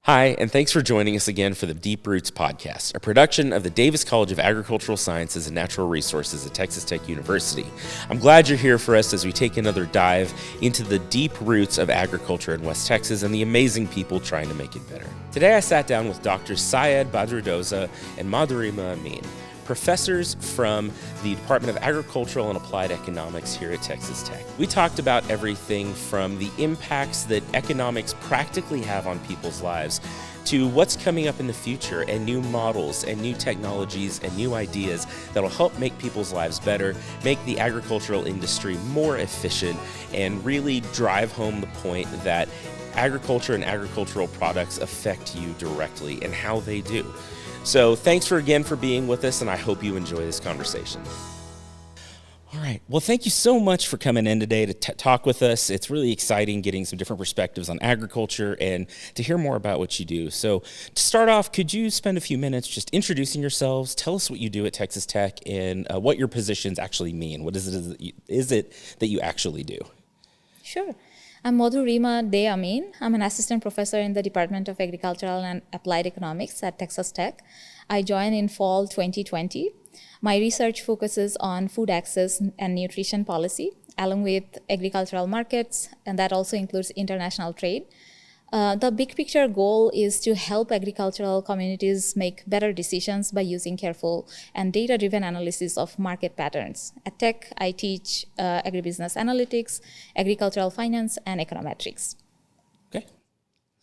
Hi, and thanks for joining us again for the Deep Roots podcast, a production of the Davis College of Agricultural Sciences and Natural Resources at Texas Tech University. I'm glad you're here for us as we take another dive into the deep roots of agriculture in West Texas and the amazing people trying to make it better. Today I sat down with Drs. Syed, Badruddoza, and Modhurima, Amin, professors from the Department of Agricultural and Applied Economics here at Texas Tech. We talked about everything from the impacts that economics practically have on people's lives to what's coming up in the future and new models and new technologies and new ideas that'll help make people's lives better, make the agricultural industry more efficient, and really drive home the point that agriculture and agricultural products affect you directly and how they do. So thanks again for being with us, and I hope you enjoy this conversation. All right. Well, thank you so much for coming in today to talk with us. It's really exciting getting some different perspectives on agriculture and to hear more about what you do. So to start off, could you spend a few minutes just introducing yourselves, tell us what you do at Texas Tech, and what your positions actually mean? What is it that you actually do? Sure. I'm Modhurima Amin. I'm an assistant professor in the Department of Agricultural and Applied Economics at Texas Tech. I joined in fall 2020. My research focuses on food access and nutrition policy, along with agricultural markets, and that also includes international trade. The big picture goal is to help agricultural communities make better decisions by using careful and data-driven analysis of market patterns. At Tech, I teach agribusiness analytics, agricultural finance, and econometrics. Okay.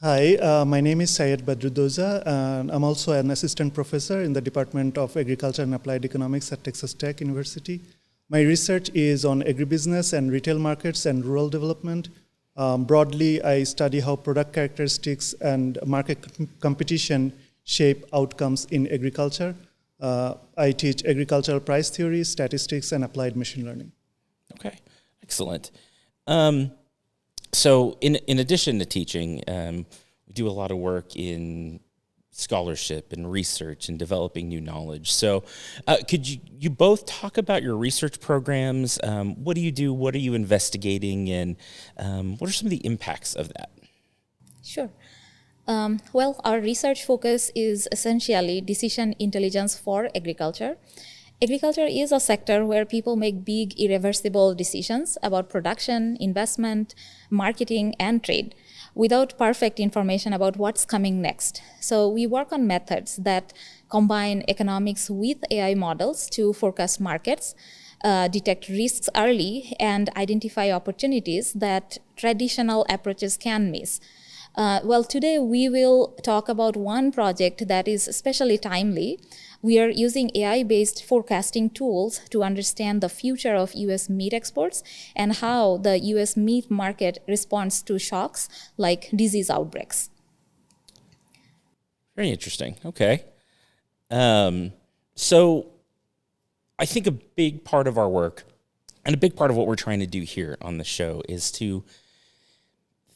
Hi, my name is Syed Badruddoza, and I'm also an assistant professor in the Department of Agriculture and Applied Economics at Texas Tech University. My research is on agribusiness and retail markets and rural development. Broadly, I study how product characteristics and market competition shape outcomes in agriculture. I teach agricultural price theory, statistics, and applied machine learning. Okay, excellent. So in addition to teaching, we do a lot of work in scholarship and research and developing new knowledge. So could you both talk about your research programs? What do you do? What are you investigating? And what are some of the impacts of that? Sure. Well, our research focus is essentially decision intelligence for agriculture. Agriculture is a sector where people make big, irreversible decisions about production, investment, marketing, and trade without perfect information about what's coming next. So we work on methods that combine economics with AI models to forecast markets, detect risks early, and identify opportunities that traditional approaches can miss. Well, today we will talk about one project that is especially timely. We are using AI-based forecasting tools to understand the future of U.S. meat exports and how the U.S. meat market responds to shocks like disease outbreaks. Very interesting. Okay. So I think a big part of our work and a big part of what we're trying to do here on the show is to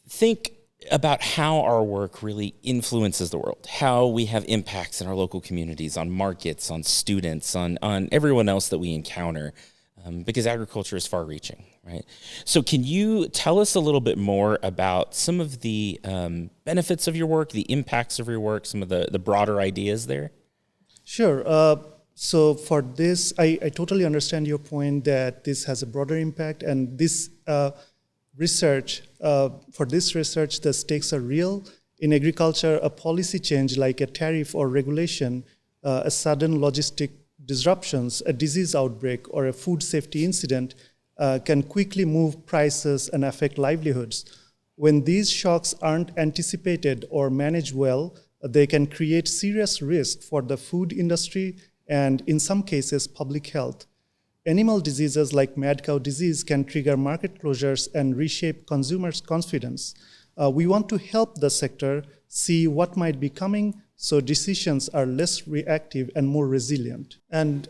think about how our work really influences the world, how we have impacts in our local communities, on markets, on students, on everyone else that we encounter, because agriculture is far-reaching, right? So can you tell us a little bit more about some of the benefits of your work, the impacts of your work, some of the broader ideas there? Sure. So for this, I totally understand your point that this has a broader impact, and this for this research, the stakes are real. In agriculture, a policy change like a tariff or regulation, a sudden logistic disruptions, a disease outbreak, or a food safety incident can quickly move prices and affect livelihoods. When these shocks aren't anticipated or managed well, they can create serious risk for the food industry and, in some cases, public health. Animal diseases like mad cow disease can trigger market closures and reshape consumers' confidence. We want to help the sector see what might be coming so decisions are less reactive and more resilient. And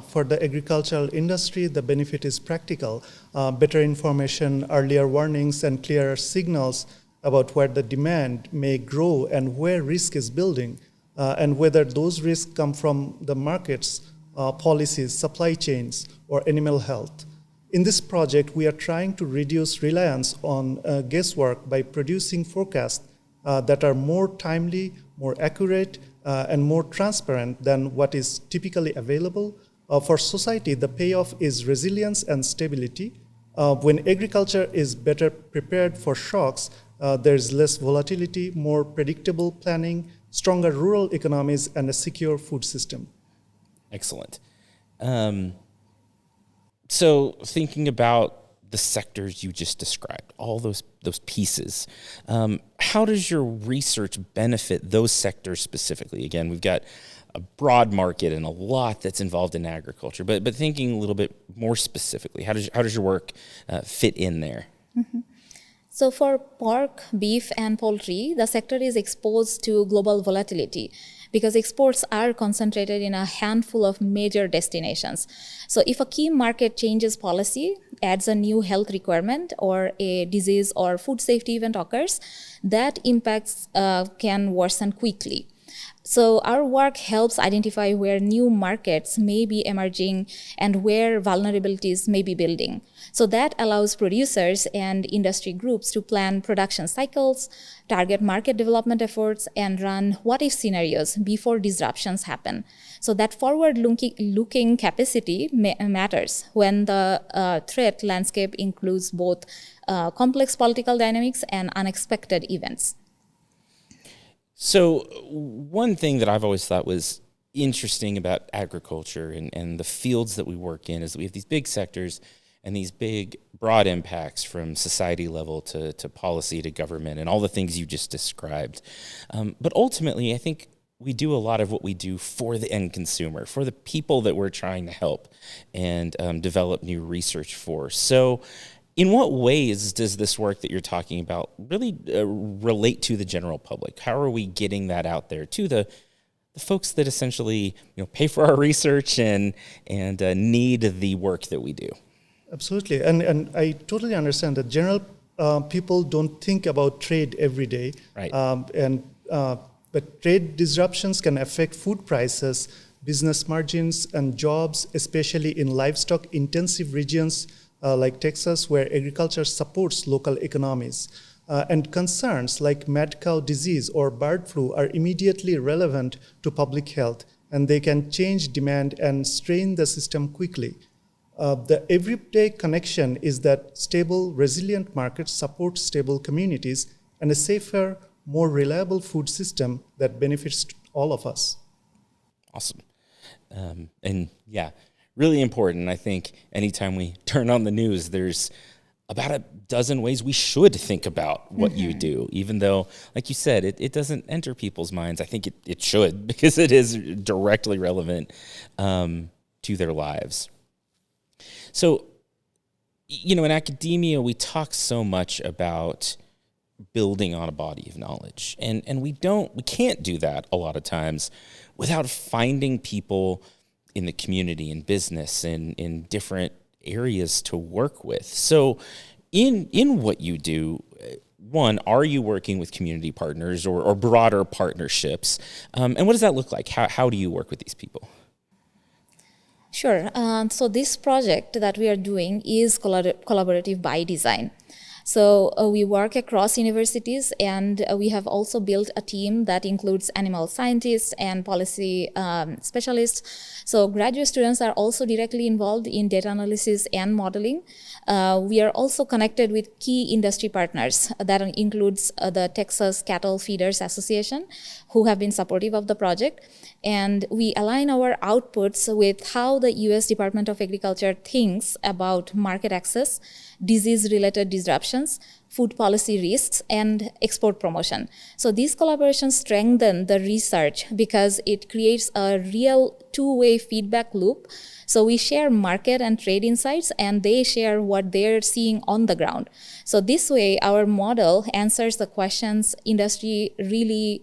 for the agricultural industry, the benefit is practical. Better information, earlier warnings, and clearer signals about where the demand may grow and where risk is building, and whether those risks come from the markets, policies, supply chains, or animal health. In this project, we are trying to reduce reliance on guesswork by producing forecasts that are more timely, more accurate, and more transparent than what is typically available. For society, the payoff is resilience and stability. When agriculture is better prepared for shocks, there's less volatility, more predictable planning, stronger rural economies, and a secure food system. Excellent. So thinking about the sectors you just described, all those pieces, how does your research benefit those sectors specifically? Again, we've got a broad market and a lot that's involved in agriculture, but thinking a little bit more specifically, how does your work fit in there? Mm-hmm. So for pork, beef, and poultry, the sector is exposed to global volatility because exports are concentrated in a handful of major destinations. So if a key market changes policy, adds a new health requirement, or a disease or food safety event occurs, that impacts can worsen quickly. So our work helps identify where new markets may be emerging and where vulnerabilities may be building. So that allows producers and industry groups to plan production cycles, target market development efforts, and run what-if scenarios before disruptions happen. So that forward-looking capacity matters when the threat landscape includes both complex political dynamics and unexpected events. So one thing that I've always thought was interesting about agriculture and the fields that we work in is that we have these big sectors and these big broad impacts from society level to policy to government and all the things you just described. But ultimately, I think we do a lot of what we do for the end consumer, for the people that we're trying to help and develop new research for. So in what ways does this work that you're talking about really relate to the general public? How are we getting that out there to the folks that essentially pay for our research and need the work that we do? Absolutely, and I totally understand that general people don't think about trade every day, right? But trade disruptions can affect food prices, business margins, and jobs, especially in livestock-intensive regions like Texas, where agriculture supports local economies. And concerns like mad cow disease or bird flu are immediately relevant to public health, and they can change demand and strain the system quickly. The everyday connection is that stable, resilient markets support stable communities and a safer, more reliable food system that benefits all of us. Awesome. And yeah, really important. I think anytime we turn on the news, there's about a dozen ways we should think about what you do, even though, like you said, it doesn't enter people's minds. I think it should, because it is directly relevant to their lives. So, in academia, we talk so much about building on a body of knowledge, and we can't do that a lot of times without finding people in the community, in business, in different areas to work with. So in what you do, one, are you working with community partners or broader partnerships? And what does that look like? How do you work with these people? Sure. So this project that we are doing is collaborative by design. So we work across universities, and we have also built a team that includes animal scientists and policy specialists. So graduate students are also directly involved in data analysis and modeling. We are also connected with key industry partners. That includes the Texas Cattle Feeders Association, who have been supportive of the project. And we align our outputs with how the U.S. Department of Agriculture thinks about market access, disease-related disruptions, food policy risks, and export promotion. So these collaborations strengthen the research because it creates a real two-way feedback loop. So we share market and trade insights, and they share what they're seeing on the ground. So this way, our model answers the questions industry really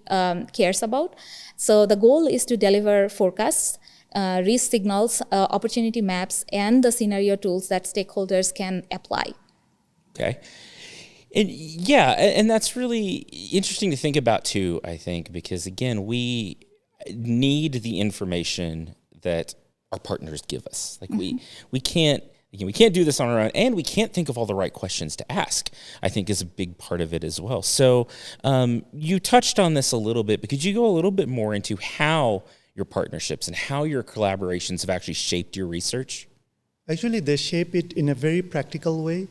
cares about. So the goal is to deliver forecasts, risk signals, opportunity maps, and the scenario tools that stakeholders can apply. Okay. And yeah, and that's really interesting to think about too, I think, because again, we need the information that our partners give us. Like we can't again, we can't do this on our own, and we can't think of all the right questions to ask, I think is a big part of it as well. So you touched on this a little bit, but could you go a little bit more into how your partnerships and how your collaborations have actually shaped your research? Actually, they shape it in a very practical way.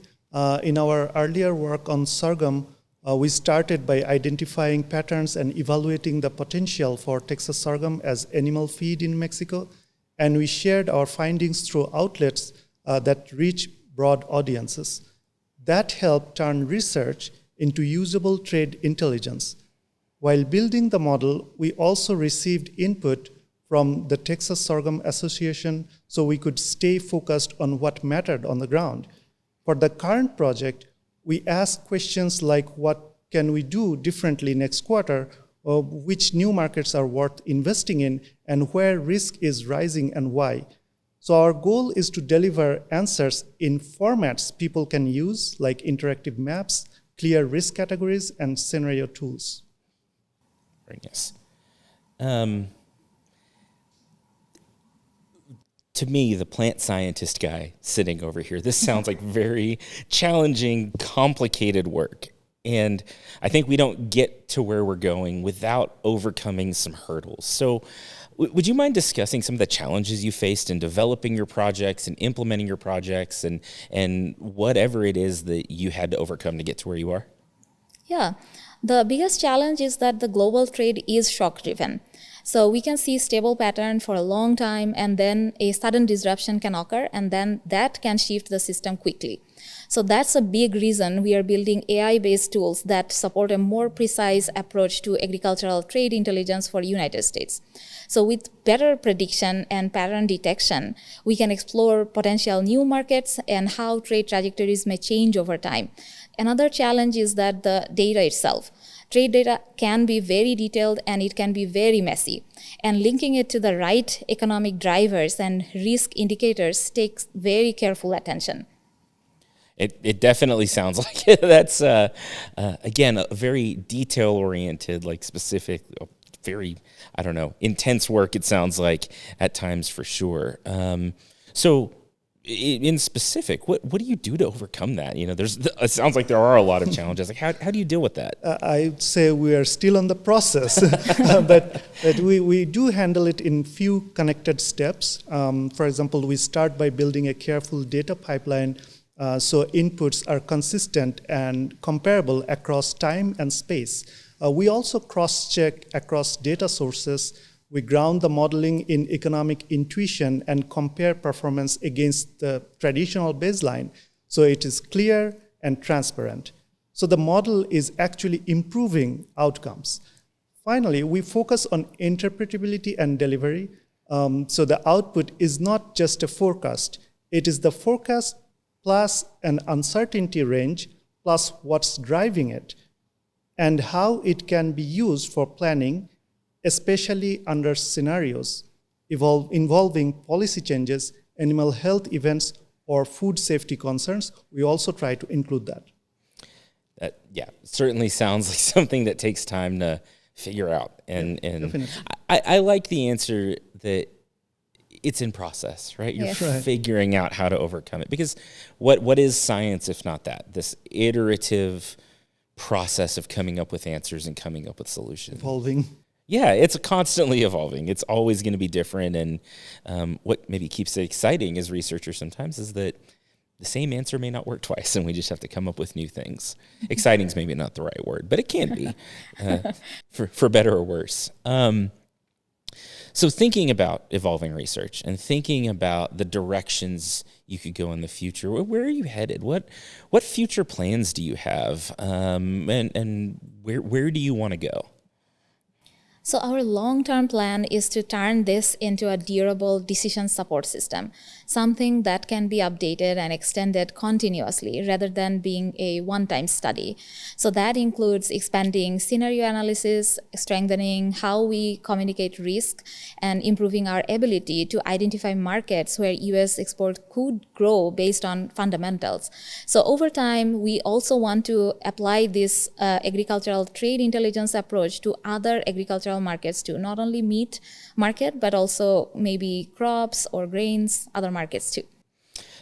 In our earlier work on sorghum, we started by identifying patterns and evaluating the potential for Texas sorghum as animal feed in Mexico, and we shared our findings through outlets that reach broad audiences. That helped turn research into usable trade intelligence. While building the model, we also received input from the Texas Sorghum Association so we could stay focused on what mattered on the ground. For the current project, we asked questions like what can we do differently next quarter, or which new markets are worth investing in, and where risk is rising and why. So our goal is to deliver answers in formats people can use, like interactive maps, clear risk categories, and scenario tools. Very nice. To me, the plant scientist guy sitting over here, this sounds like very challenging, complicated work. And I think we don't get to where we're going without overcoming some hurdles. So would you mind discussing some of the challenges you faced in developing your projects and implementing your projects and whatever it is that you had to overcome to get to where you are? Yeah, the biggest challenge is that the global trade is shock-driven. So we can see stable pattern for a long time, and then a sudden disruption can occur, and then that can shift the system quickly. So that's a big reason we are building AI-based tools that support a more precise approach to agricultural trade intelligence for United States. So with better prediction and pattern detection, we can explore potential new markets and how trade trajectories may change over time. Another challenge is that the data itself. Trade data can be very detailed and it can be very messy. And linking it to the right economic drivers and risk indicators takes very careful attention. It definitely sounds like that's, again, a very detail-oriented, like specific, very, I don't know, intense work, it sounds like, at times for sure. So in specific, what do you do to overcome that? You know, it sounds like there are a lot of challenges. Like, how do you deal with that? I'd say we are still on the process, but we do handle it in few connected steps. For example, we start by building a careful data pipeline so inputs are consistent and comparable across time and space. We also cross-check across data sources. We ground the modeling in economic intuition and compare performance against the traditional baseline, so it is clear and transparent. So the model is actually improving outcomes. Finally, we focus on interpretability and delivery. So the output is not just a forecast. It is the forecast plus an uncertainty range plus what's driving it and how it can be used for planning, especially under scenarios involving policy changes, animal health events, or food safety concerns. We also try to include that. That, yeah, certainly sounds like something that takes time to figure out. And I like the answer that it's in process, right? You're figuring out how to overcome it. Because what is science if not that? This iterative process of coming up with answers and coming up with solutions. Evolving. Yeah, it's constantly evolving. It's always going to be different. And what maybe keeps it exciting as researchers sometimes is that the same answer may not work twice, and we just have to come up with new things. Exciting is maybe not the right word, but it can be, for better or worse. So thinking about evolving research and thinking about the directions you could go in the future, where are you headed? What future plans do you have, and where do you want to go? So our long-term plan is to turn this into a durable decision support system, something that can be updated and extended continuously rather than being a one-time study. So that includes expanding scenario analysis, strengthening how we communicate risk, and improving our ability to identify markets where U.S. export could grow based on fundamentals. So over time, we also want to apply this agricultural trade intelligence approach to other agricultural markets too, not only meat market, but also maybe crops or grains, other markets too.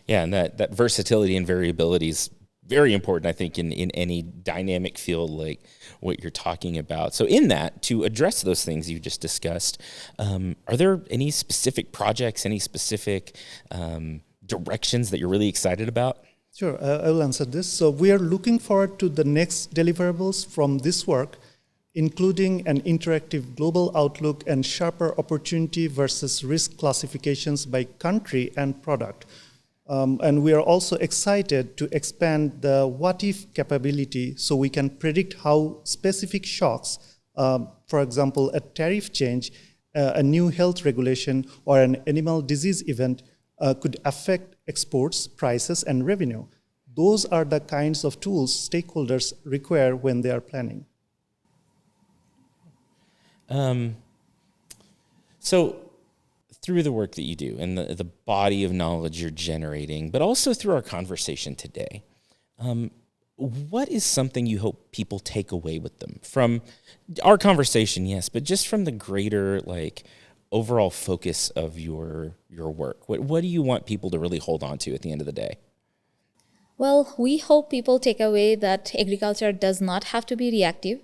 Yeah, and that versatility and variability is very important, I think, in any dynamic field like what you're talking about. So in that, to address those things you just discussed, are there any specific projects, any specific directions that you're really excited about? Sure, I will answer this. So we are looking forward to the next deliverables from this work, including an interactive global outlook and sharper opportunity versus risk classifications by country and product. And we are also excited to expand the what-if capability so we can predict how specific shocks, for example, a tariff change, a new health regulation, or an animal disease event could affect exports, prices, and revenue. Those are the kinds of tools stakeholders require when they are planning. So through the work that you do and the body of knowledge you're generating, but also through our conversation today, what is something you hope people take away with them from our conversation? Yes, but just from the greater overall focus of your work. What do you want people to really hold on to at the end of the day? Well, we hope people take away that agriculture does not have to be reactive.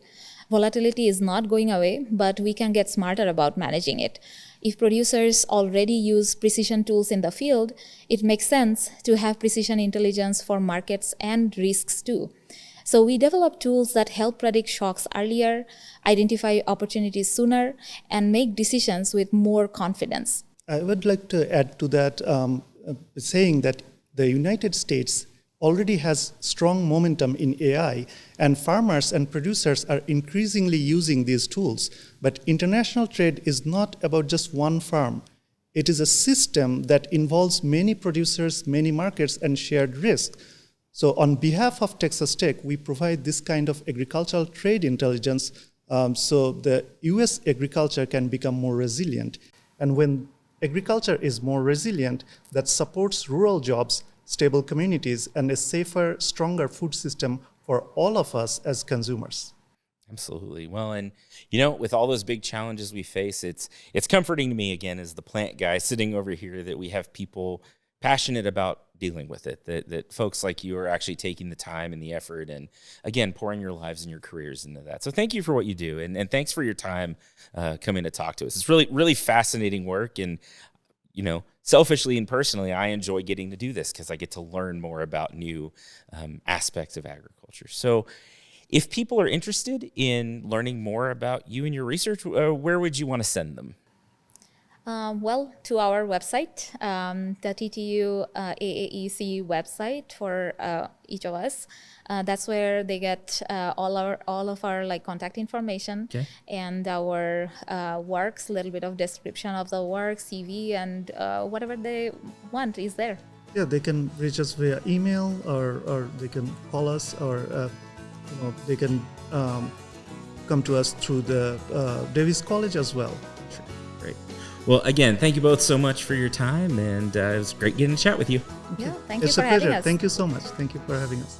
Volatility is not going away, but we can get smarter about managing it. If producers already use precision tools in the field, it makes sense to have precision intelligence for markets and risks too. So we develop tools that help predict shocks earlier, identify opportunities sooner, and make decisions with more confidence. I would like to add to that, saying that the United States already has strong momentum in AI, and farmers and producers are increasingly using these tools. But international trade is not about just one farm. It is a system that involves many producers, many markets, and shared risk. So on behalf of Texas Tech, we provide this kind of agricultural trade intelligence so the US agriculture can become more resilient. And when agriculture is more resilient, that supports rural jobs, stable communities, and a safer, stronger food system for all of us as consumers. Absolutely. Well, and with all those big challenges we face, it's comforting to me again as the plant guy sitting over here that we have people passionate about dealing with it, that folks like you are actually taking the time and the effort and, again, pouring your lives and your careers into that. So thank you for what you do, and thanks for your time coming to talk to us. It's really, really fascinating work, and selfishly and personally, I enjoy getting to do this because I get to learn more about new aspects of agriculture. So if people are interested in learning more about you and your research, where would you want to send them? Well, to our website, the TTU AAEC website for each of us. That's where they get all of our contact information, okay, and our works, a little bit of description of the work, CV, and whatever they want is there. Yeah, they can reach us via email, or they can call us, or they can come to us through the Davis College as well. Sure. Great. Well, again, thank you both so much for your time, and it was great getting to chat with you. Yeah, thank you for having us. Thank you so much. Thank you for having us.